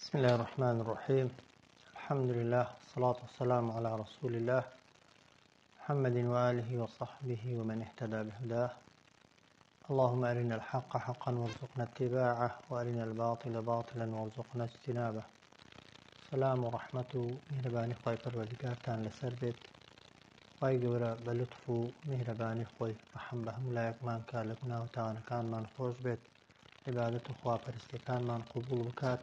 بسم الله الرحمن الرحيم. الحمد لله والصلاة والسلام على رسول الله محمد وآله وصحبه ومن اهتدى بهداه. اللهم أرنا الحق حقا وارزقنا اتباعه وأرنا الباطل باطلا وارزقنا اجتنابه. سلام ورحمة مهرباني خوي پروردگارتان لسر بيت. خوي گەورە بە لطف و مهربانی خۆی ڕەحم بە هەموو لایەکمان کات لە گوناه و تاوانەکانمان خۆش بێت، عیبادەت و خواپەرستیەکانمان قبول بکات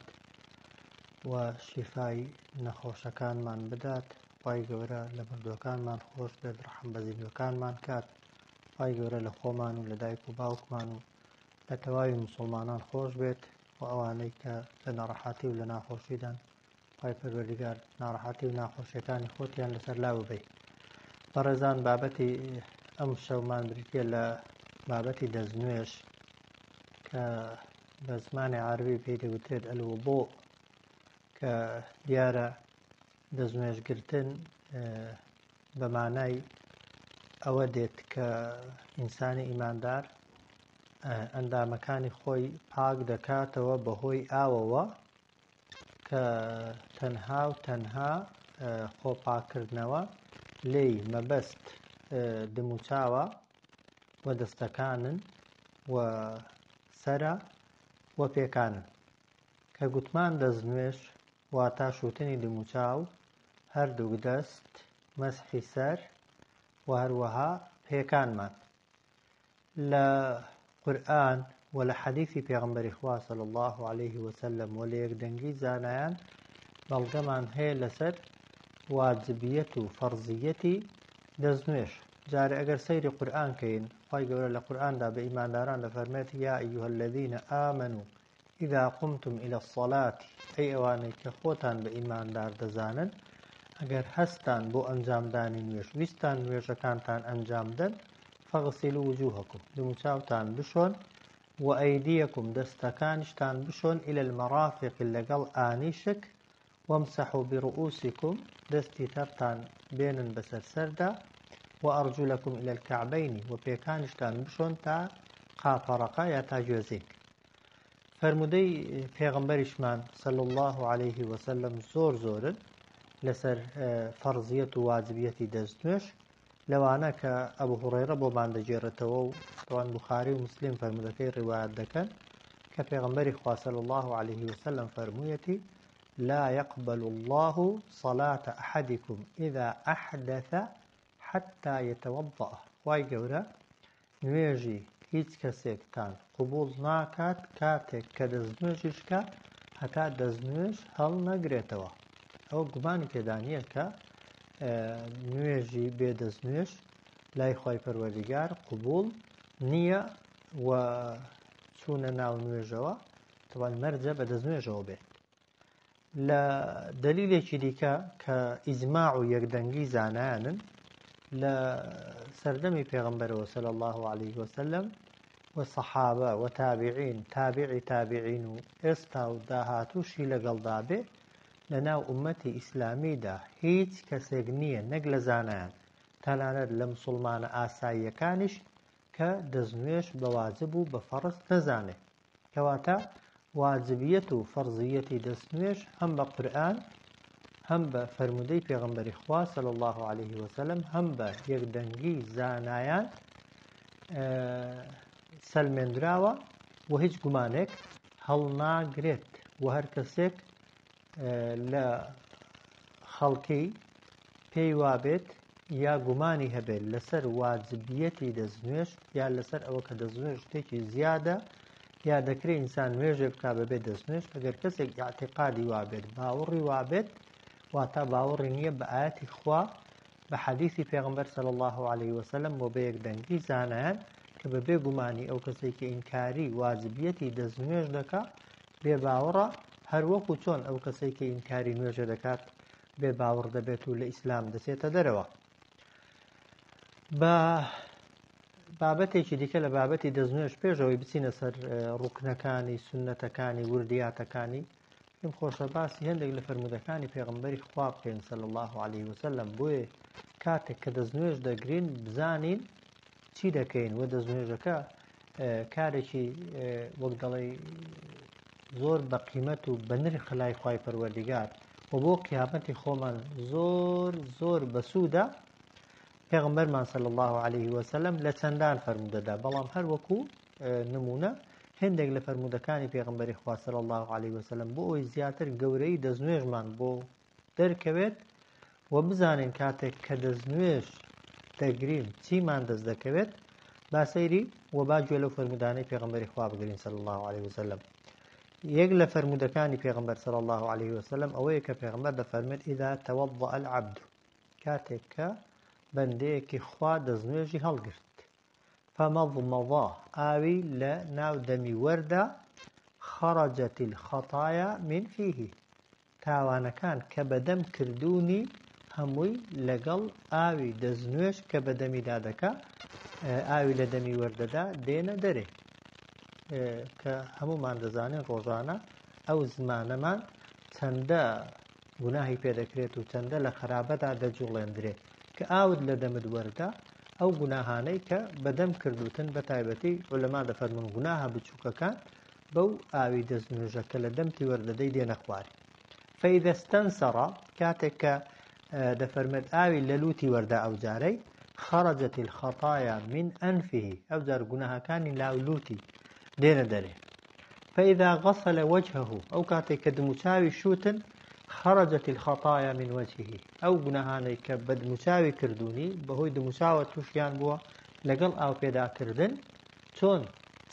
و شیفای نەخۆشەکانمان بدات. خوای گەورە لە بردووەکانمان خۆش بێت، ڕەحم بە زیندوەکانمان کات. خوای گەورە لە خۆمان و لە دایک و باوکمان و لە تەواوی موسڵمانان خۆش بێت و ئەوانەی کە لە ناڕەحەتی و لە ناخۆشیدان خوای پەروەردگار ناڕەحەتی و ناخۆشیەکانی خۆتیان لەسەر لا ببەی. بەڕێزان، بابەتی ئەم شەومان بریتە لە بابەتی دەستنوێژ کە بە زمانی عەربی پێی دەوترێت ئەلووضوء، کە دیارە دەستنوێژگرتن بە مانای ئەوە دێت کە ئینسانی ئیماندار ئەندامەکانی خۆی پاک دەکاتەوە بەهۆی ئاوەوە کە تەنها و تەنها خۆپاکردنەوە لێی مەبەست دم و چاوە و دەستەکانن و سەرە و پێکانن، کە گوتمان دەستنوێژ واتە شوتنی دم و چاو، هەردوو دەست، مەسحی سەر و هەروەها پێکانمان. لە قورئان و لە حەدیثی پێغەمبەری خوا صلی الله عليه وسلم و لە یەکدەنگی زانایان بەڵگەمان هەیە لەسەر واجبیەت و فەرزیەتی دەستنوێژ. جارێ ئەگەر سەیری قورئان کەین، خوای گەورە لە قورئاندا بە ئیمانداران دەفەرمێت یا ئەیها الذین ئامنوا إذا قمتم إلى الصلاة، ئەی ئەوانەی کە خۆتان بە ئیماندار دەزانن، ئەگەر هەستان بۆ ئەنجامدانی نوێژ، ویستان نوێژەکانتان ئەنجام دەن، فەغسیلوا وجوهەکم، دم و چاوتان بشۆن، و ئەیدیەکم، دەستەکانیشتان بشۆن، إلى المرافق، لەگەڵ ئانیشک، وامسحوا برؤوسكم، دەستی تەرتان بێنن بەسەر سەردا، و ئەرجولەکم إلى الكعبین، و پێکانیشتان بشۆن تا قاپەڕەکە یا تا گوێزینک. فەرمودەی پێغەمبەریشمان صلی الله عليه وسلم زۆرن لەسەر فەرزیەت و واجبیەتی دەستنوێژ، لەوانە کە ئەبو هوڕەیرە بۆمان دەگێڕێتەوە و طبعاً بوخاری و مسلم فەرمودەکەی ڕیوایەت دەکەن کە پێغەمبەری خوا صلی الله عليه وسلم فەرموویەتی لا يقبل الله صلاة أحدكم إذا أحدث حتى يتوضأ. خوای گەورە نوێژی هیچ کەسێکتان قبول ناکات کاتێک کە دەستنوێژیشکە هەتا دەستنوێژ هەڵ نەگرێتەوە. ئەوە گومانی پێدا نییە کە نوێژی بێ دەستنوێژ لای خوای پەروەردگار قبول نییە و چوونە ناو نوێژەوە تەوان مەرجە بە دەستنوێژەوە بێت. لە دەلیلێکی دیکە کە ئیجماع و یەکدەنگی زانایانن لە سەردەمی پێغەمبەرەوە صلی الله عليه وسلم و سەحابە و تابعین، تابعی تابعین و ئێستا و داهاتووشی لەگەڵدا بێ، لە ناو ئومەتی ئیسلامیدا هیچ کەسێک نییە نەک لە زانایان تەنانەت لە موسڵمانە ئاساییەکانیش کە دەستنوێژ بە واجب و بە فەرز نەزانێت. کەواتە واجبیەت و فەرزیەتی دەستنوێژ هەم بە قورئان، هەم بە فەرمودەی پێغەمبەری خوا صلی الله عليه وسلم، هەم بە یەکدەنگی زانایان سەلمێنراوە و هیچ گومانێک هەڵ ناگرێت. و هەر کەسێک لە خەڵکی پێی وابێت یا گومانی هەبێت لەسەر واجبیەتی دەستنوێژ یا لەسەر ئەوە کە دەستنوێژ شتێکی زیادە یا دەکرێت ئینسان نوێژێ بکا بەبێت دەستنوێژ، ئەگەر کەسێک ئاعتقادی وابێت، باوەڕی وابێت، واتە باوەڕی نییە بە ئایەتی خوا، بە حەدیثی پێغەمبەر صلی الله عليه وسلم و بە یەکدەنگی زانایان کە بەبێ گومانی ئەو کەسێک کە ئینکاری واجبیەتی دەستنوێژ دەکا بێ باوەڕە، هەروەکو چۆن ئەو کەسێک کە ئینکاری نوێژە دەکات بێ باوەڕ دەبێت و لە ئیسلام دەچێتە دەرەوە. بە بابەتێکی دیکە لە بابەتی دەستنوێژ پێشەوەی بچینە سەر ڕوکنەکانی، سونەتەکانی، وردیاتەکانی، پێم خۆشە باسی هەندێک لە فەرمودەکانی پێغەمبەری خوا بکەین صلی الله عليه وسلم، بۆیە کاتێک کە دەستنوێژ دەگرین بزانین چی دەکەین و دەستنوێژەکە کارێکی وەک دەڵێ زۆر بە قیمەت و بە نرخ لای خوای پەروەردیگار و بۆ قیامەتی خۆمان زۆر بەسوودە پێغەمبەرمان صلی الله عليه وسلم لە چەندان فەرمودەدا بەڵام هەر وەکو نمونە هێندێک لە فەرمودەکانی پێغەمبەری خوا صلی الله عليه وسلم بۆ ئەوی زیاتر گەورەی دەستنوێژمان بۆ دەرکەوێت و بزانین کاتێک کە دەستنوێژ دەگرین چیمان دەست دەکەوێت با سەیری و با گوێ لەو فەرمودانەی پێغەمبەری خوا بگرین صلی الله عليه وسلم. یەک لە فەرمودەکانی پێغەمبەر صلی الله عليه وسلم ئەوەیە کە پێغەمبەر دەفەرمێت ئیذا توضأ العبد کاتێک کە بەندەیەکی خوا دەستنوێژی هەڵگرت فمضمضا ئاوی لە ناو دەمی وەردا خرجت الخطايا من فيه تاوانەکان کە بەدەم کردوونی هەمووی لەگەڵ ئاوی دەستنوێژ کە بەدەمیدا دەکا ئاوی لە دەمی وەردەدا دێنە دەرێ کە هەمومان دەزانین ڕۆژانە ئەو زمانەمان چەندە گوناهی پێدەکرێت و چەندە لە خراپەدا دەجوڵێندرێت کە ئاوت لە دەمت وەردا ئەو گوناهانەی کە بەدەم کردوتن بە تایبەتی عولەما دەفەرمون گوناهە بچووکەکان بەو ئاوی دەستنوێژەکە لە دەمتی وەردەدەی دێنە خوارێ فإذا استنصر کاتێک کە دەفەرمێت ئاوی لە لوتی وەردا ئەو جارەی خرجت الخطايا من أنفه ئەو جار گوناهەکانی لاولوتی دێنە دەرێ فإذا غسل وجهه ئەو کاتێک کە دموچاوی شوتن خرجت الخطايا من وجهه ئەو گوناهانەی کە بە دموچاوی کردوونی بەهۆی دموچاوە تووشیان بووە لەگەڵ ئاو پێداکردن چۆن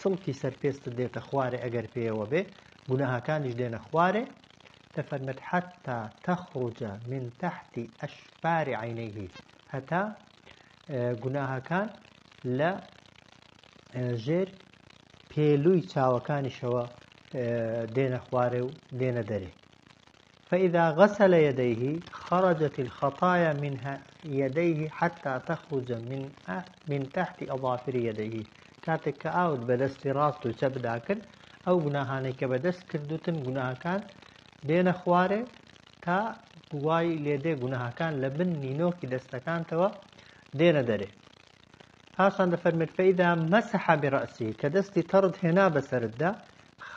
چڵکی سەرپێست دێتە خوارێ ئەگەر پێیەوە بێ گوناهەکانیش دێنە خوارێ تفرمت حتى تخرج من تحت أشفار عينيه هەتا گوناهەکان لە ژێر پێلووی چاوەکانیشەوە دێنە خوارێ و دێنە دەرێ فإذا غسل يديه خرجت الخطايا من يديه حتى تخرج من تحت أظافر يديه کاتێک کە ئاوت بەدەستی ڕاست و چەپدا کرد ئەو گوناهانەی کە بەدەست کردوتن گوناهەکان دێنە خوارێ تا دوای لێدێ گوناهەکان لە بن نینۆکی دەستەکانتەوە دێنە دەرێ پاشان دەفەرمێت فإذا مسح برأسه کە دەستی تەڕت هێنا بەسەرتدا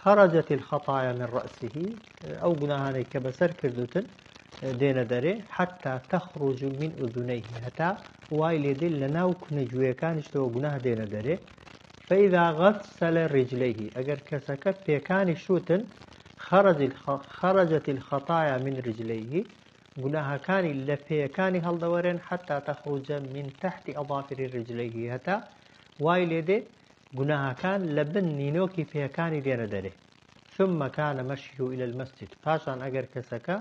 خرجت الخطايا من رأسه أو گوناهانەی کە بەسەر کردوتن دێنە دەرێ حتى تخرج من أذنيه هەتا وای لێدێ لە ناو کونەگوێیەکانیشتەوە گوناه دێنە دەرێ فإذا غسل رجليه ئەگەر کەسەکە پێکانی شوتن خرجت الخطايا من رجليه گوناهەکانی لە پێیەکانی هەڵدەوەرێن حتى تخرج من تحت أظافر رجليه هەتا وای لێدێ گوناهەکان لە بن نینۆکی پێیەکانی دێنە دەرێ ثم كان مشيه إلى المسجد پاشان ئەگەر کەسەکە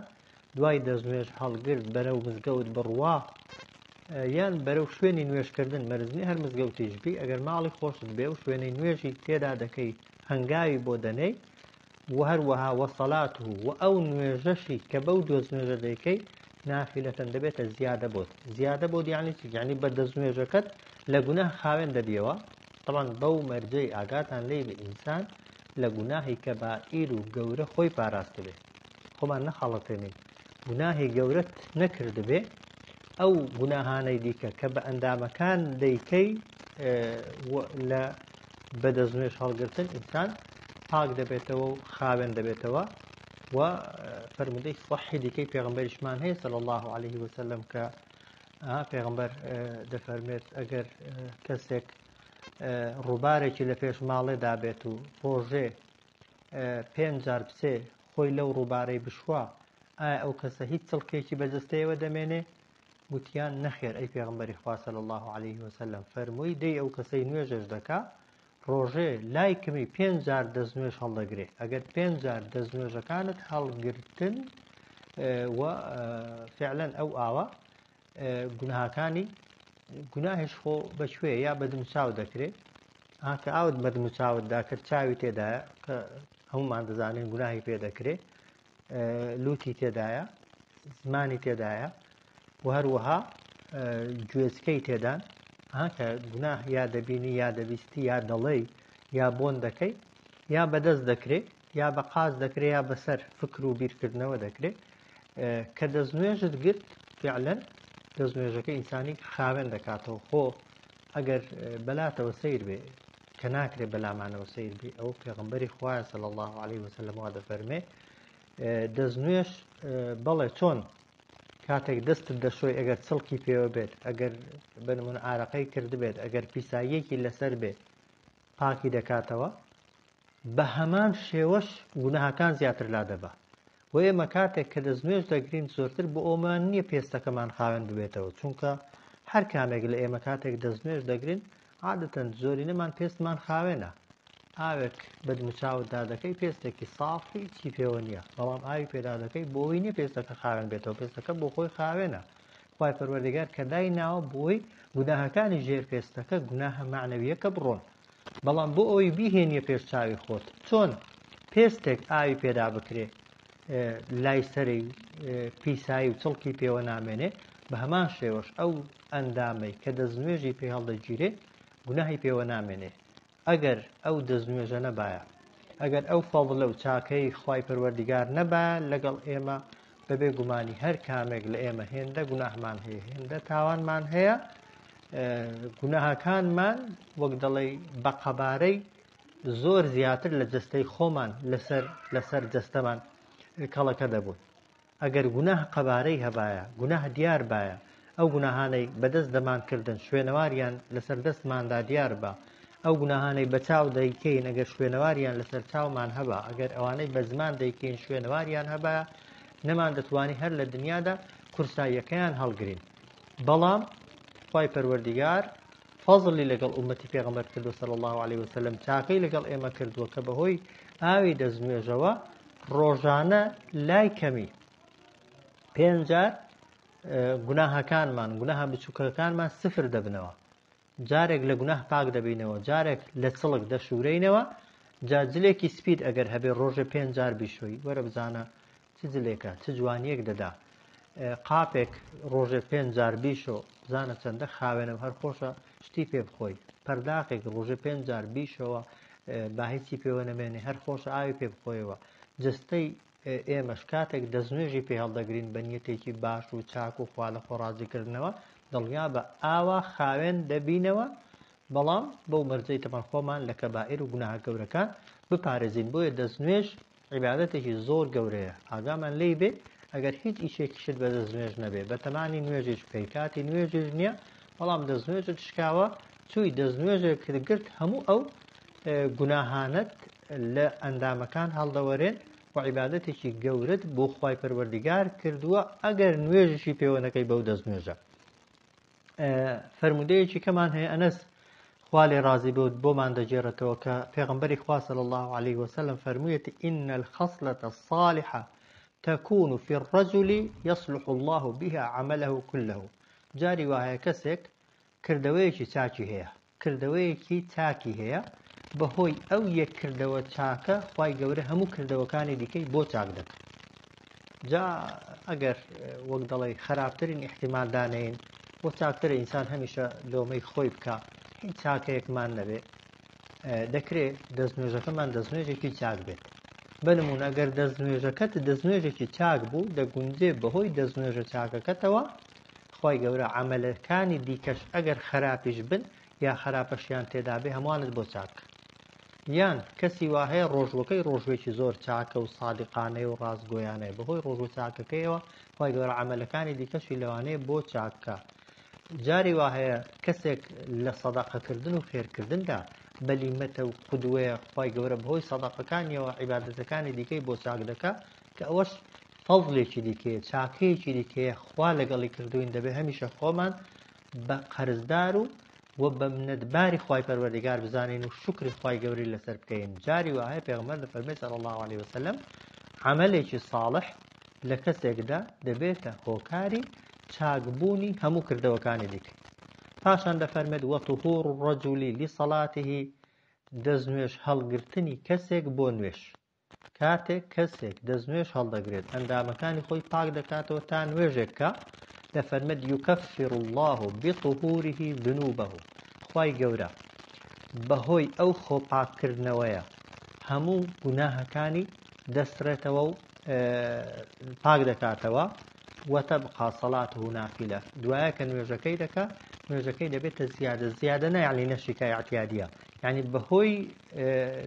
دوای دەستنوێژ هەڵگرت بەرەو مزگەوت بڕوا یان بەرەو شوێنی نوێژکردن مەرزنی هەر مزگەوتیش بی ئەگەر ماڵی خۆشت بێ و شوێنەی نوێژی تێدا دەکەی هەنگاوی بۆ دەنەی و هەروەها وەسەڵات و ئەو نوێژەشی کە بەو دۆستنوێژە دەیکەی نافیلەتەن دەبێتە زیادە بۆت یعنی بە دەستنوێژەکەت لە گوناه خاوێن دەبیەوە طبعا بەو مەرجەی ئاگاتان لێ بە ئینسان لە گوناهی کە بائیر و گەورە خۆی پاراست بێ خۆمان نەخەڵەتێنین گوناهی گەورەت نەکرد بێ ئەو گوناهانەی دیکە کە بە ئەندامەکان دەیکەی لە بەدەستنوێژ هەڵگرتن ئینسان پاک دەبێتەوە و خاوێن دەبێتەوە و فەرمودەی صحی دیکەی پێغەمبەریشمان هەیە صلی الله عليه وسلم کە پێغەمبەر دەفەرمێت ئەگەر کەسێک ڕووبارێکی لە پێش ماڵێدا بێت و ڕۆژێ 5 جار بچێ خۆی لەو ڕووبارەی بشوە ئایا ئەو کەسە هیچ چڵکێکی بەجستەیەوە دەمێنێ گوتیان نەخێر ئەی پێغەمبەری خوا صلی الله عليه وسلم فەرمووی دەی ئەو کەسەی نوێژەش دەکا ڕۆژێ لای کەمی 5 جار دەستنوێژ هەڵدەگرێ ئەگەر 5 جار دەستنوێژەکانت هەڵگرتن و فعلا ئەو ئاوە گوناهەکانی گوناهش خۆ بەکوێ یا بەدموچاو دەکرێت کە ئاوت بەدموچاوتدا کرد چاوی تێدایە کە هەمومان دەزانین گوناهی پێ دەکرێت لوتی تێدایە زمانی تێدایە و هەروەها گوێچکەی تێدان کە گوناه یا دەبینی یا دەبیستی یا دەڵێی یا بۆن دەکەی یا بەدەست دەکرێت یا بە قاز دەکرێت یا بەسەر فکر و بیرکردنەوە دەکرێت کە دەستنوێژت گرت فعلا دەستنوێژەکە ئینسانی خاوێن دەکاتەوە خۆ ئەگەر بەلاتەوە سیر بێ کە ناکرێت بەلامانەوە سیر بی ئەو پێغەمبەری خوایە صلی الله عليه وسلم وا دەفەرمێ دەستنوێش بەڵێ چۆن کاتێک دەستت دەشۆی ئەگەر چڵکی پێوە بێت ئەگەر بنمونە ئارەقەی کردبێت ئەگەر پیساییەکی لەسەر بێ پاکی دەکاتەوە بە هەمان شێوەش گوناهەکان زیاتر لا دەبا و ئێمە کاتێک کە دەستنوێژ دەگرین زۆرتر بۆ ئەومان نییە پێستەکەمان خاوێن ببێتەوە چونکە هەر کامێک لە ئێمە کاتێک دەستنوێژ دەگرین عادەتەن زۆرینەمان پێستمان خاوێنە ئاوێک بەدموچاوتدا دەکەی پێستێکی ساڵی چی پێوە نییە بەڵام ئاوی پێدا دەکەی بۆی نییە پێستەکە خاوێن بێتەوە پێستەکە بۆ خۆی خاوێنە خوای پەروەردگار کە دایناوە بۆی گوناهەکانی ژێر پێستەکە گوناهە معنەویەکە بڕۆن بەڵام بۆ ئەوەی بیهێنیە پێش چاوی خۆت چۆن پێستێک ئاوی پێدا بکرێ لای سەری پیسایی و چڵکی پێوە نامێنێ بە هەمان شێوەش ئەو ئەندامەی کە دەستنوێژی پێ هەڵدەگیرێ گوناهی پێوە نامێنێ ئەگەر ئەو دەستنوێژە نەبایە ئەگەر ئەو فەضلە و چاکەی خوای پەروەردگار نەبایە لەگەڵ ئێمە بەبێ گومانی هەر کامێک لە ئێمە هێندە گوناهمان هەیە هێندە تاوانمان هەیە گوناهەکانمان وەک دەڵێ بە قەبارەی زۆر زیاتر لە جەستەی خۆمان لەسەر جەستەمان کەڵەکە دەبوون ئەگەر گوناه قەبارەی هەبایە گوناه دیار بایە ئەو گوناهانەی بەدەست دەمانکردن شوێنەواریان لەسەر دەستماندا دیار بە ئەو گوناهانەی بە چاو دەیکەین ئەگەر شوێنەواریان لەسەر چاومان هەبە ئەگەر ئەوانەی بە زمان دەیکەین شوێنەواریان هەبایە نەمان دەتوانی هەر لە دنیادا کورساییەکەیان هەڵگرین بەڵام خوای پەروەردگار فەزڵی لەگەڵ ئومەتی پێغەمبەر کردو صلی الله عليه وسلم چاکەی لەگەڵ ئێمە کردووە کە بەهۆی ئاوی دەستنوێژەوە ڕۆژانە لای کەمی 5 جار گوناهەکانمان گوناهە بچووکەکانمان سفر دەبنەوە جارێک لە گوناه پاک دەبینەوە جارێک لە چڵک دەشورەینەوە جاجلێکی سپید ئەگەر هەبێ ڕۆژە 5 جار بیشۆی وەرە بزانە چ جلێکە چ جوانیەک دەدا قاپێک ڕۆژێ 5 جار بیشۆ زانە چەندە خاوێنە هەر خۆشە شتی پێ بخۆی پەرداقێک ڕۆژێ 5 جار بیشەوە با هیچی پێوە نەمێنێ هەر خۆشە ئاوی پێ بخۆیەوە جستەی ئێمەش کاتێک دەستنوێژی پێ هەڵدەگرین بە نیەتێکی باش و چاک و خوا لە خۆڕازیکردنەوە دڵنیا بە ئاوا خاوێن دەبینەوە بەڵام بەو مەرجەی تەمان خۆمان لە کەبائیر و گوناهە گەورەکان بپارێزین بۆیە دەستنوێژ عیبادەتێکی زۆر گەورەیە ئاگامان لێی بێ ئەگەر هیچ ئیشێکیشت بە دەستنوێژ نەبێ بە تەمانی نوێژیش بکەی کاتی نوێژیش نییە بەڵام دەستنوێژت شکاوە چووی دەستنوێژێک گرت هەموو ئەو گوناهانەت لە ئەندامەکان هەڵدەوەرێن و عیبادەتێکی گەورەت بۆ خوای پەروەردگار کردووە ئەگەر نوێژشی پێوە نەکەی بەو دەستنوێژە فەرمودەیەکی کەمان هەیە ئەنەس خوا لێ ڕازی بێت بۆمان دەجێڕێتەوە کە پێغەمبەری خوا صلی الله عليه وسلم فەرموویەتی إن الخصلة الصالحة تكون في الرجل يصلح الله بها عمله كله جاری وایە کەسێک کردەوەیەکی چاکی هەیە کردەوەیەکی چاکی هەیە بەهۆی ئەو یەک کردەوە چاکە خوای گەورە هەموو کردەوەکانی دیکەی بۆ چاک دەکات جا ئەگەر وەک دەڵێ خراپترین احتیمال دانەین بۆ چاکترە ئینسان هەمیشە لۆمەی خۆی بکە هیچ چاکەیەکمان نەبێ دەکرێت دەستنوێژەکەمان دەستنوێژێکی چاک بێت بنمونە ئەگەر دەستنوێژەکەت دەستنوێژێکی چاک بوو دەگونجێ بەهۆی دەستنوێژە چاکەکەتەوە خوای گەورە عەمەلەکانی دیکەش ئەگەر خراپیش بن یا خراپەشیان تێدا بێ هەمووانت بۆ چاک یان کەسی وا هەیە ڕۆژوەکەی ڕۆژوێکی زۆر چاکە و سادقانەیە و ڕاستگۆیانەیە بەهۆی ڕۆژوە چاکەکەیەوە خوای گەورە عەمەلەکانی دیکەشی لەوانەیە بۆ چاککە جاری وا هەیە کەسێک لە سەدەقەکردن و خێرکردندا بەلیمەتە و قودوەیە خوای گەورە بەهۆی سەدەقەکانیەوە عیبادەتەکانی دیکەی بۆ چاک دەکا کە ئەوەش فەضلێکی دیکەیە چاکەیەکی دیکەیە خوا لەگەڵی کردوین دەبێ هەمیشە خۆمان بە قەرزدار و بە منەتباری خوای پەروەردگار بزانین و شکری خوای گەوری لەسەر بکەین جاری وا هەیە پێغەمبەر دەفەرمێت صلی الله عليه وسلم عەمەلێکی ساڵح لە کەسێکدا دەبێتە هۆکاری چاکبوونی هەموو کردەوەکانی دیکە پاشان دەفەرمێت وەطهور الرەجولی لصەڵاتیه دەستنوێژ هەڵگرتنی کەسێک بۆ نوێژ کاتێک کەسێک دەستنوێژ هەڵدەگرێت ئەندامەکانی خۆی پاک دەکاتەوە تا نوێژێککە دەفەرمێت یوکەفر الله بطهوره ذنوبه خوای گەورە بەهۆی ئەو خۆپاککردنەوەیە هەموو گوناهەکانی دەستڕێتەوە و پاک دەکاتەوە وتەبقا صەلاته نافلە دوایە کە نوێژەکەی دەکات نوێژەکەی دەبێتە زیادە نەیانی نەشیکای اعتیادیە، یعنی بەهۆی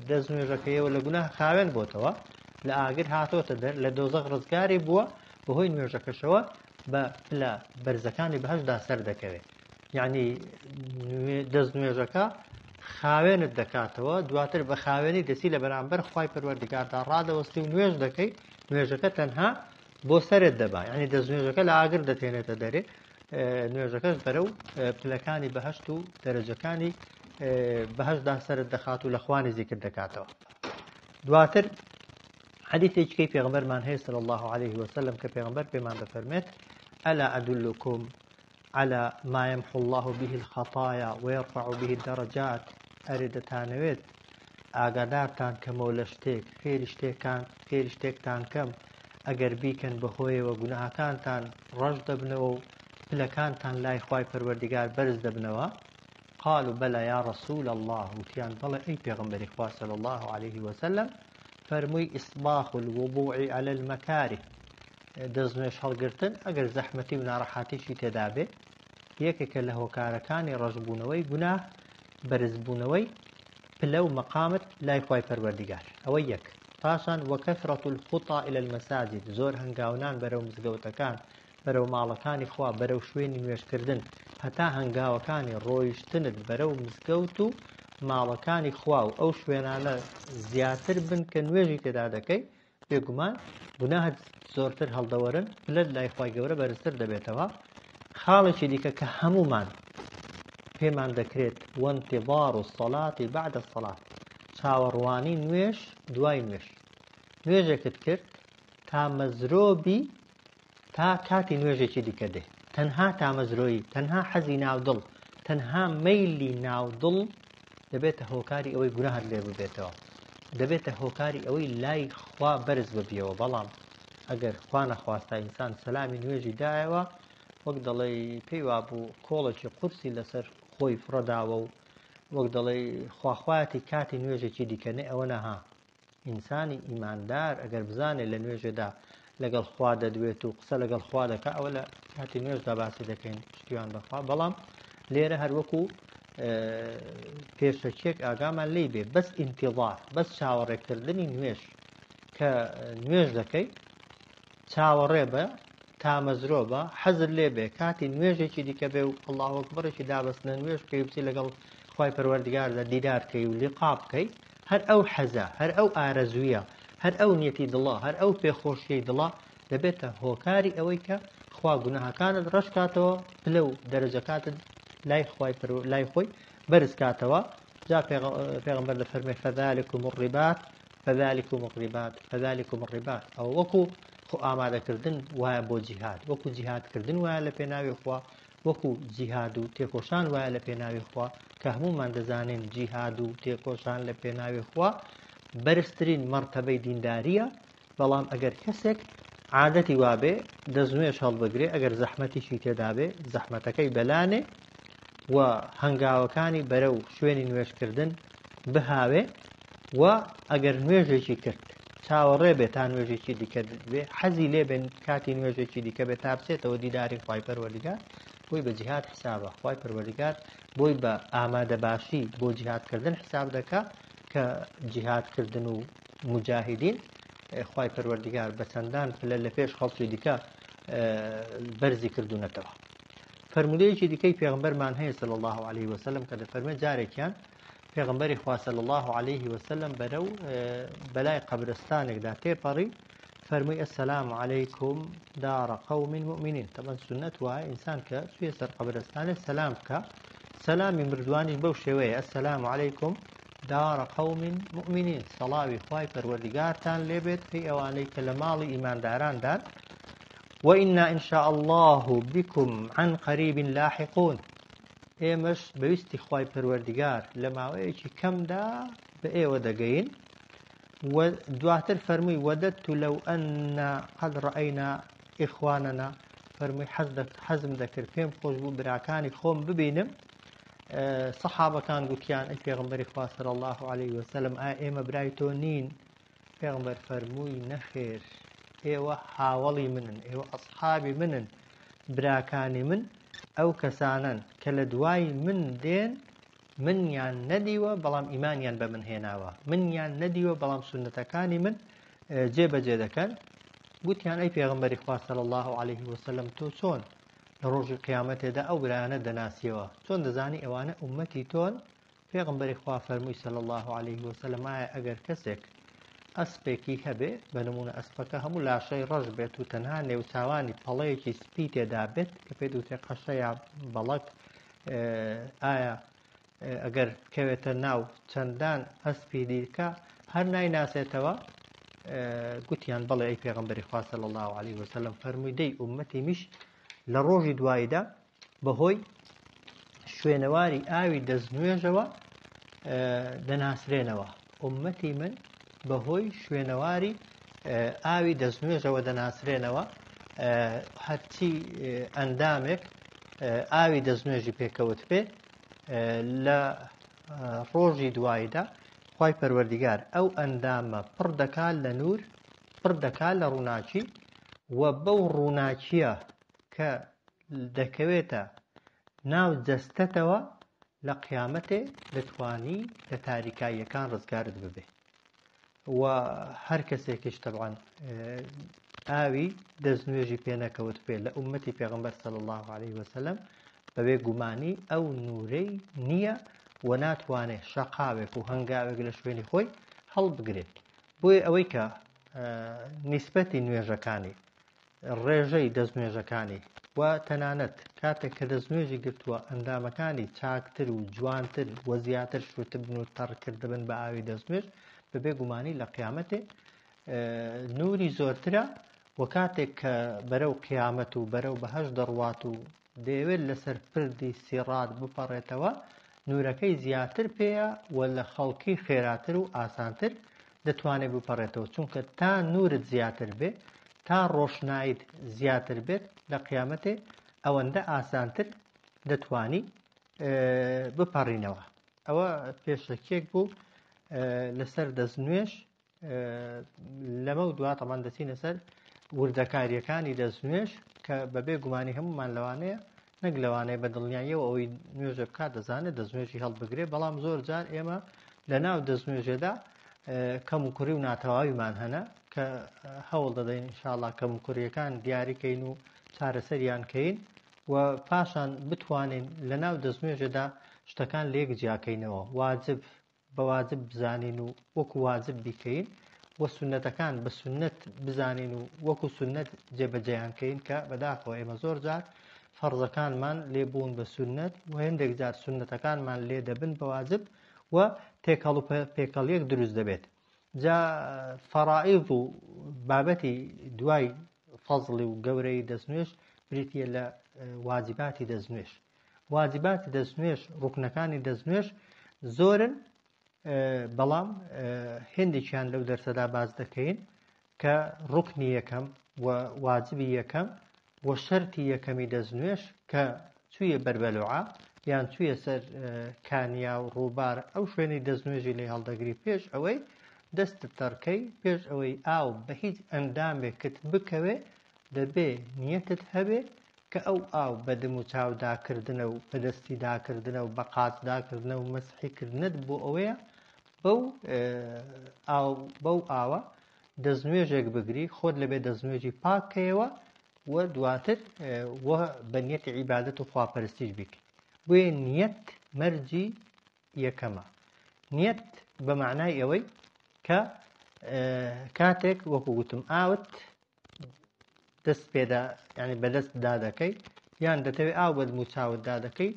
دەست نوێژەکەیەوە لە گوناه خاوێن بۆتەوە لە ئاگر هاتۆتە دەر لە دۆزەق ڕزگاری بووە بەهۆی نوێژەکەشەوە بە پلە بەرزەکانی بەهەشدا سەر دەکەوێت. یعنی دەست نوێژەکە خاوێنت دەکاتەوە، دواتر بە خاوێنی دەسی لە بەرامبەر خوای پەروەردگاردا ڕادەوەستی و نوێژ دەکەی، نوێژەکە تەنها بۆ سەرت دەبا، یعنی دەست نوێژەکە لە ئاگر دەتێنێتە دەرێ، نوێژەکەش بەرەو پلەکانی بەهەشت و دەرەجەکانی بەهەشدا سەرت دەخات و لە خوا نزیکت دەکاتەوە. دواتر حديثي پیغمبرمان هي صلى الله عليه وسلم كبيغمبر بمان بفرمت ألا أدلكم على ما يمحو الله به الخطايا ويرفع به الدرجات أريد تانويت ئاگادارتان کەمەوە لە شتێک خێری شتێکتان کەم ئەگەر بیکەن بەهۆیەوە گوناهەکانتان ڕەش دەبنەوە و پلەکانتان لای خوای پەروەردگار بەرز دەبنەوە. قالوا بلى يا رسول الله وتيان بلى أي پیغمبر إخوة صلى الله عليه وسلم فرموي إصباح الوضوع على المكاره دەستنوێژ هەڵگرتن ئەگەر زەحمەتی و ناڕەحاتیشی تێدا بێ یەکێکە لە هۆکارەکانی ڕەشبوونەوەی گوناه بەرزبوونەوەی پلە و مەقامت لای خوای پەروەردگار. ئەوە یەک. پاشان وەکەثرەت الخطى إلى المساجد زۆر هەنگاونان بەرەو مزگەوتەکان بەرەو ماڵەکانی خوا بەرەو شوێنی نوێژکردن هەتا هەنگاوەکانی ڕۆیشتنت بەرەو مزگەوت و ماڵەکانی خوا و ئەو شوێنانە زیاتر بن کە نوێژی تێدا دەکەی بێگومان گوناهت زۆرتر هەڵدەوەرن پلەت لای خوای گەورە بەرزتر دەبێتەوە. خاڵێکی دیکە کە هەمومان پێمان دەکرێت وانتظار الصلاة بعد الصلاة چاوەڕوانی نوێژ دوای نوێژێکت کرد تا مەزرۆبی تا کاتی نوێژێکی دیکە دێ، تەنها تا مەزرۆیی، تەنها حەزی ناودڵ، تەنها مەیلی ناودڵ دەبێتە هۆکاری ئەوەی گوناهت لێ ببێتەوە، دەبێتە هۆکاری ئەوەی لای خوا بەرز ببیەوە. بەڵام ئەگەر خوا نەخواستە ئینسان سەلامی نوێژی دایەوە وەک دەڵێ پێی وابوو کۆڵێکی قورسی لەسەر خۆی فڕەداوە و وەک دەڵێ خواخوایەتی کاتی نوێژێکی دیکەنێ ئەوە نەها. ئینسانی ئیماندار ئەگەر بزانێ لە نوێژێدا لەگەڵ خوا دەدوێت و قسە لەگەڵ خوا دەکات ئەوە لە کاتی نوێژدا باسی دەکەین شتیوان بەخوا. بەڵام لێرە هەروەکو پێشەکێک ئاگامان لێ بێ بەس ئینتیظار بەس چاوەڕێکردنی نوێژ کە نوێژ دەکەی چاوەڕێ بە تا مەزرۆ بە حەزر لێ بێ کاتی نوێژێکی دیکە بێ و ئەڵڵاهو ئەکبەرێکی دابەستنە نوێژ بکەی و بچی لەگەڵ خوای پەروەردگاردا دیدار بکەی و لیقا بکەی هەر ئەو حەزە هەر ئەو ئارەزویە هەر ئەو نیەتی دڵە هەر ئەو پێخۆشیەی دڵە دەبێتە هۆکاری ئەوەی کە خوا گوناهەکانت ڕەش کاتەوە پلە و دەرەجەکاتت لای خۆی بەرز کاتەوە. جا پێغەمبەر دەفەرمێ فەذالکم الڕیبات ئەو وەکو ئامادەکردن وایە بۆ جیهاد، وەکو جیهادکردن وایە لە پێناوی خوا، وەکو جیهاد و تێکۆشان وایە لە پێناوی خوا کە هەمومان دەزانین جیهاد و تێکۆشان لە پێناوی خوا بەرزترین مەرتەبەی دینداریە. بەڵام ئەگەر کەسێک عادەتی وابێ دەستنوێژ هەڵبگرێ ئەگەر زەحمەتیشی تێدا بێ زەحمەتەکەی بەلانێ و هەنگاوەکانی بەرەو شوێنی نوێژکردن بهاوێ و ئەگەر نوێژێکی کرد چاوەڕێ بێت تا نوێژێکی دیکە بێ حەزی لێ بێن کاتی نوێژێکی دیکە بێت تا بچێتەوە دیداری خوای پەروەردگار بۆی بە جیهاد حسابە. خوای پەروەردگار بۆی بە ئامادەباشی بۆ جیهادکردن حساب دەکا کە جیهادکردن و مجاهدین خوای پەروەردگار بە چەندان پلە لە پێش خەڵکی دیکە بەرزی کردوونەتەوە. فەرمودەیەکی دیکەی پێغمبەرمان هەیە صلی الله عليه وسلم کە دەفەرمێت جارێکیان پێغمبەری خوا صلی الله عليه وسلم بەرەو بەلای قەبرستانێکدا تێپەڕی فەرمووی السلام علیکم دار قوم مؤمنین. طبعا سنت وایە ئینسان کە چوویە سەر قەبرستانێک سەلام بکە، سەلامی مردوانیش بەو شێوەیە السلام علیکم دار قوم مؤمنین، سەڵاوی خوای پەروەردگارتان لێبێت پێی ئەوانەی کە لە ماڵی ئیمانداران وإنا إن شاء الله بكم عن قريب لاحقون. ئێمەش بەویستی خوای پەروەردگار لە ماوەیەکی کەمدا بە ئێوە دەگەین. و دواتر فەرمووی وەدەدت لەو ئەنە قەد ڕەئەینا ئیخوانەنا، فەرمووی حەزم دەکرد پێم خۆش بوو براکانی خۆم ببینم. سەحابەکان گوتیان ئەی پێغەمبەری خوا صلی الله عليه وسلم ئایا ئێمە برای تۆ نین؟ پێغەمبەر فەرمووی نەخێر، ئێوە هاوڵی منن، ئێوە ئەصحابی منن، براکانی من ئەو کەسانن کە لە دوای من دێن منیان نەدیوە بەڵام ئیمانیان بە من هێناوە، منیان نەدیوە بەڵام سونەتەکانی من جێبەجێ دەکەن. گوتیان ئەی پێغەمبەری خوا صلی الله علیه وسلم تۆ چۆن لە ڕۆژی قیامەتێدا ئەو برایانە دەناسیەوە؟ چۆن دەزانی ئەوانە ئومەتی تۆن؟ پێغەمبەری خوا فەرمووی صلی الله علیه وسلم ئایا ئەگەر کەسێک ئەسپێکی هەبێ بە نمونە ئەسپەکە هەموو لاشەی ڕەش بێت و تەنها نێوچاوانی پەڵەیەکی سپی تێدا بێت کە پێ دووتێ قەشە یا بەڵەک، ئایا ئەگەر بکەوێتە ناو چەندان ئەسپی دیکە هەر نایناسێتەوە؟ گوتیان بەڵێ ئەی پێغەمبەری خوا صلی الله علیه وسلم فەرمووی دەی ئومەتی میش لە ڕۆژی دواییدا بەهۆی شوێنەواری ئاوی دەستنوێژەوە دەناسرێنەوە. ئومەتی من بەهۆی شوێنەواری ئاوی دەستنوێژەوە دەناسرێنەوە. هەرچی ئەندامێک ئاوی دەستنوێژی پێکەوت بێ لە ڕۆژی دواییدا خوای پەروەردیگار ئەو ئەندامە پڕ دەکات لە نور، پڕ دەکات لە ڕووناچی، و بەو ڕووناچیە کە دەکەوێتە ناو جەستەتەوە لە قیامەتێ دەتوانی لە تاریکاییەکان ڕزگارت ببێ. و هەر کەسێکیش تەبعاً ئاوی دەستنوێژی پێ نەکەوت بێ لە ئومەتی پێغەمبەر صلی الله علیه وسلم بەبێ گومانی ئەو نورەی نییە و ناتوانێت شەقاوێک و هەنگاوێک لە شوێنی خۆی هەڵبگرێت. بۆیە ئەوەی کە نیسبەتی نوێژەکانی ڕێژەی دەستنوێژەکانی و تەنانەت کاتێک کە دەستنوێژی گرتووە ئەندامەکانی چاکتر و جوانتر و زیاتر شوتبن و تەڕکرد دەبن بە ئاوی دەستنوێژ، بەبێ گومانی لە قیامەتێ نوری زۆرترە و کاتێک کە بەرەو قیامەت و بەرەو بەهەشت دەڕوات و دەیەوێت لەسەر پردی سیڕات بپەڕێتەوە نورەکەی زیاتر پێیە و لە خەڵکی خێراتر و ئاسانتر دەتوانێت بپەڕێتەوە، چونکە تا نورت زیاتر بێ، تا ڕۆشنایت زیاتر بێت لە قیامەتێ ئەوەندە ئاسانتر دەتوانی بپەڕینەوە. ئەوە پێشەکێک بوو لەسەر دەستنوێژ. لەمە و دوات ئەمان دەچینە سەر وردەکاریەکانی دەستنوێژ کە بەبێ گومانی هەمومان لەوانەیە نەک لەوانەیە بە دڵنیاییەوە ئەوەی نوێژە بکات دەزانێت دەستنوێژی هەڵبگرێ، بەڵام زۆر جار ئێمە لە ناو دەستنوێژێدا کەم و کوڕی و ناتەواویمان هەنە کە هەوڵ دەدەین ئینشاءڵڵا کەم و کوڕیەکان دیاریکەین و چارەسەریان کەین و پاشان بتوانین لە ناو دەستنوێژێدا شتەکان لێک جیاکەینەوە، واجب بە واجب بزانین و وەکو واجب بیکەین و سونەتەکان بە سونەت بزانین و وەکو سونەت جێبەجێیانکەین کە بەداخەوە ئێمە زۆر جار فەرزەکانمان لێبوون بە سونەت و هەندێک جار سونەتەکانمان لێ دەبن بە واجب و تێکەڵ و پێکەڵیەک دروست دەبێت. جا فەرائیض و بابەتی دوای فەزڵی و گەورەی دەستنوێژ بریتیە لە واجباتی دەستنوێژ. واجباتی دەستنوێژ، ڕوکنەکانی دەستنوێژ زۆرن، بەڵام هێندێکیان لەو دەرسەدا باز دەکەین کە ڕوکنی یەکەم و واجبی یەکەم و شەرتی یەکەمی دەستنوێژ کە چوویە بەربەلوعا یان چوویە سەر کانیا و ڕووبار ئەو شوێنی دەستنوێژی لێ هەڵدەگری پێش ئەوەی دەستت تەڕکەی، پێش ئەوەی ئاو بە هیچ ئەندامێکت بکەوێ دەبێ نیەتت هەبێ کە ئەو ئاو بە دم و چاوداکردنە و بە دەستی داکردنە و بە قاچداکردنە و مەسحیکردنت بۆ ئەوەیە بەو ئاوە دەستنوێژێک بگری، خۆت لەبێ دەستنوێژی پاکەیەوە و دواتر بە نیەتی عیبادەت و خواپەرستیش بیکەی. بۆیە نیەت مەرجی یەکەمە. نیەت بە معنای ئەوەی کە کاتێک وەکو گوتم ئاوت دەست پێدا یعنی بەدەست دادەکەی یان دەتەوێت ئاو بە دم و چاوت دادەکەی،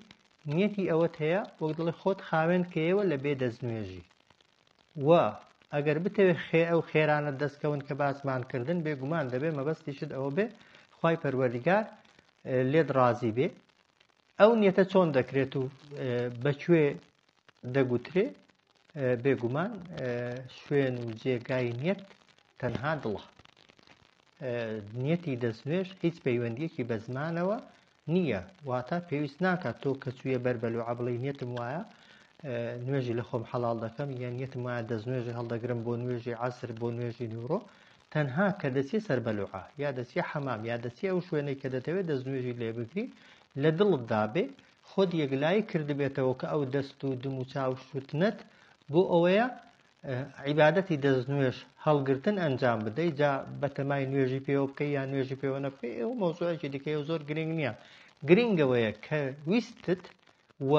نیەتی ئەوەت هەیە وەک دڵی خۆت خاوێن کەیەوە لە بێ دەستنوێژی. و ئەگەر بتەوێت ئەو خێرانە دەستکەون کە باسمان کردن بێگومان دەبێ مەبەستیشت ئەوە بێ خوای پەروەردیگار لێت ڕازی بێ. ئەو نیەتە چۆن دەکرێت و بەکوێ دەگوترێ؟ بێگومان شوێن و جێگای نیەت تەنها دڵە. نیەتی دەستنوێژ هیچ پەیوەندیەکی بە زمانەوە نییە، واتە پێویست ناکات تۆ کە چوویە بەربەلوعا بڵێ نیەتم وایە نوێژی لە خۆم حەڵال دەکەم یان نیەتم وایە دەستنوێژی هەڵدەگرم بۆ نوێژی عەسر بۆ نوێژی نیوڕۆ. تەنها کە دەچی سەر بەلوعا یا دەچی حەمام یا دەچی ئەو شوێنەی کە دەتەوێت دەستنوێژی لێ بگری لە دڵتدا بێ خۆت یەکلایی کردبێتەوە کە ئەو دەست و دم و چاو شوتنت بۆ ئەوەیە عیبادەتی دەستنوێژ هەڵگرتن ئەنجام بدەیت جا بەتەمای نوێژی پێوە بکەی یان نوێژی پێوە نەبکەی ئەو مۆزوعێکی دیکەی و زۆر گرنگ نییە گرنگەوەیە کە ویستت و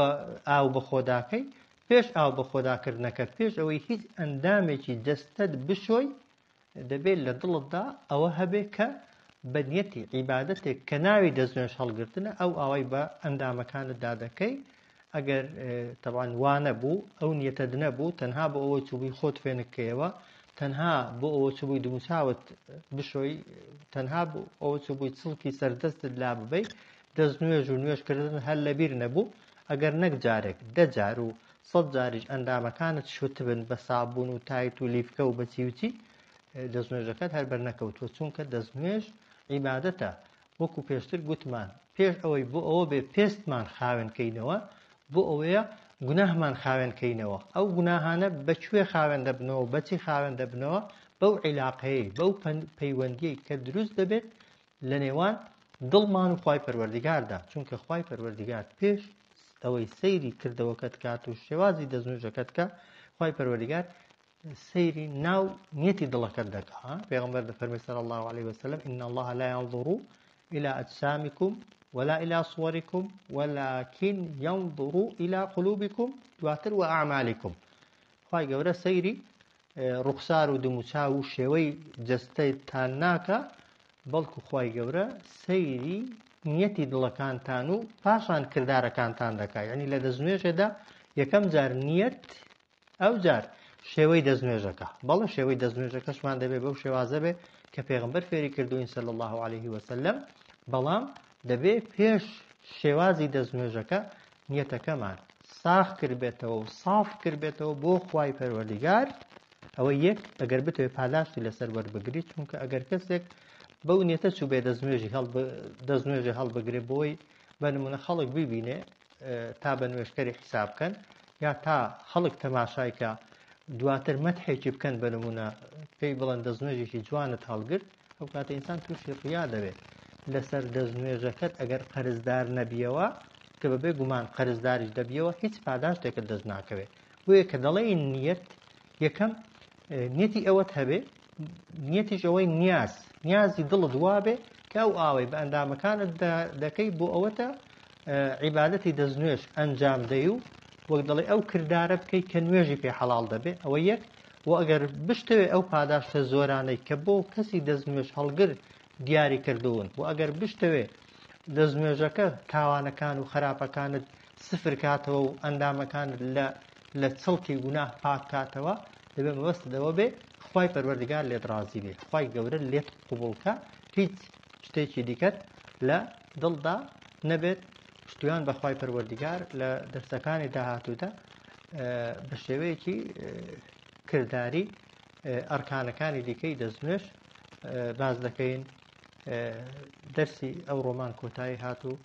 ئاو بە خۆداکەی پێش ئاو بە خۆداکردنەکە پێش ئەوەی هیچ ئەندامێکی دەستت بشۆی دەبێت لە دڵتدا ئەوە هەبێ کە بە نیەتی عیبادەتێک کە ناوی دەستنوێژ هەڵگرتنە ئەو ئاوای بە ئەندامەکانتدا دەکەی ئەگەر تەبعاً وانە بوو ئەو نیەتەت نەبوو تەنها بۆ ئەوە چووبووی خۆت فێنکەیەوە تەنها بۆ ئەوە چووبووی دموچاوت بشۆی تەنها بۆ ئەوە چووبووی چڵکی سەردەستت لا ببەی دەستنوێژ و نوێژکردن هەر لەبیر نەبوو ئەگەر نەک جارێک 10 جار و 100 جاریش ئەندامەکانت شوتبن بە سابوون و تایت و لیفکە و بەچی وچی دەستنوێژەکەت هەر بەرنەکەوتووە چونکە دەستنوێژ عیبادەتە وەکو پێشتر گوتمان پێش ئەوەی بۆ ئەوە بێ پێستمان خاوێنکەینەوە بۆ ئەوەیە گوناهمان خاوێنکەینەوە ئەو گوناهانە بەکوێ خاوێن دەبنەوە بەچی خاوێن دەبنەوە بەو عیلاقەیە بەو پەیوەندیەی کە دروست دەبێت لە نێوان دڵمان و خوای پەروەردیگاردا چونکە خوای پەروەردیگار پێش ئەوەی سەیری کردەوەکەت کات و شێوازی دەستنوێژەکەت کە خوای پەروەردیگار سەیری ناو نیەتی دڵەکەت دەکات پێغەمبەر دەفەرمێت صلی الله عليه وسلم إن الله لا ينظر إلى أجسامكم ولا إلى صوركم ولكن ينظر إلى قلوبكم دواتر وأعمالكم خوای گەورە سەیری ڕوخسار و دموچاو و شێوەی جەستەیتان ناکە بەڵکو خوای گەورە سەیری نیەتی دڵەکانتان و پاشان کردارەکانتان دەکات یعنی لە دەستنوێژێدا یەکەم جار نیەت ئەو جار شێوەی دەستنوێژەکە بەڵێ شێوەی دەستنوێژەکەشمان دەبێت بەو شێوازە بێ کە پێغەمبەر فێری کردوین صلی الله عليه وسلم بەڵام دەبێت پێش شێوازی دەستنوێژەکە نیەتەکەمان ساخ کردبێتەوە و صاف کردبێتەوە بۆ خوای پەروەردیگار ئەوە یەک ئەگەر بتوێت پاداشتی لەسەر وەربگریت چونکە ئەگەر کەسێک بەو نیەتە چوو بێ دەستنوێژی هەڵبگرێت بۆی بە نمونە خەڵک ببینێ تا بە نوێژکەری حیساب بکەن یا تا خەڵک تەماشایکە دواتر مەدحێکی بکەن بە نمونە پێی بڵێن دەستنوێژێکی جوانت هەڵگرت ئەو کاتە ئینسان تووشی ڕیا دەبێت لەسەر دەستنوێژەکەت ئەگەر قەرزدار نەبیەوە کە بەبێ گومان قەرزداریش دەبیەوە هیچ پاداشتێکت دەست ناکەوێت بۆیە کە دەڵێ نیەت یەکەم نیەتی ئەوەت هەبێ نیەتیش ئەوەی نیازی دڵت وابێ کە ئەو ئاوەی بە ئەندامەکانت دەکەی بۆ ئەوەتە عیبادەتی دەستنوێژ ئەنجام دەی و وەک دەڵێ ئەو کردارە بکەی کە نوێژی پێ حەڵال دەبێ ئەوە یەک و ئەگەر بشتەوێ ئەو پاداشتە زۆرانەی کە بۆ کەسی دەستنوێژ هەڵگر دیاری کردوون و ئەگەر بشتەوێ دەستنوێژەکە تاوانەکان و خراپەکانت سفر کاتەوە و ئەندامەکانت لە چڵکی گوناه پاک کاتەوە دەبێت مەبەستەوە بێ خوای پەروەردیگار لێت ڕازی بێ خوای گەورە لێت قبوڵکە هیچ شتێکی دیکەت لە دڵدا نەبێت پشتیوان بە خوای پەروەردیگار لە دەرسەکانی داهاتوودا بە شێوەیەکی کردداری ئەرکانەکانی دیکەی دەستنوێژ باز دەکەین دەرسی ئەو ڕۆمان کۆتایی هاتوو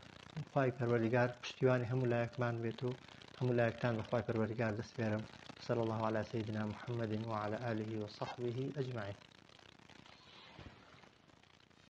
خوای پەروەردیگار پشتیوانی هەموو لایەکمان بێت و هەموو لایەکتان بە خوای پەروەردیگار دەسپێرم صلى الله على سيدنا محمد وعلى آله وصحبه أجمعين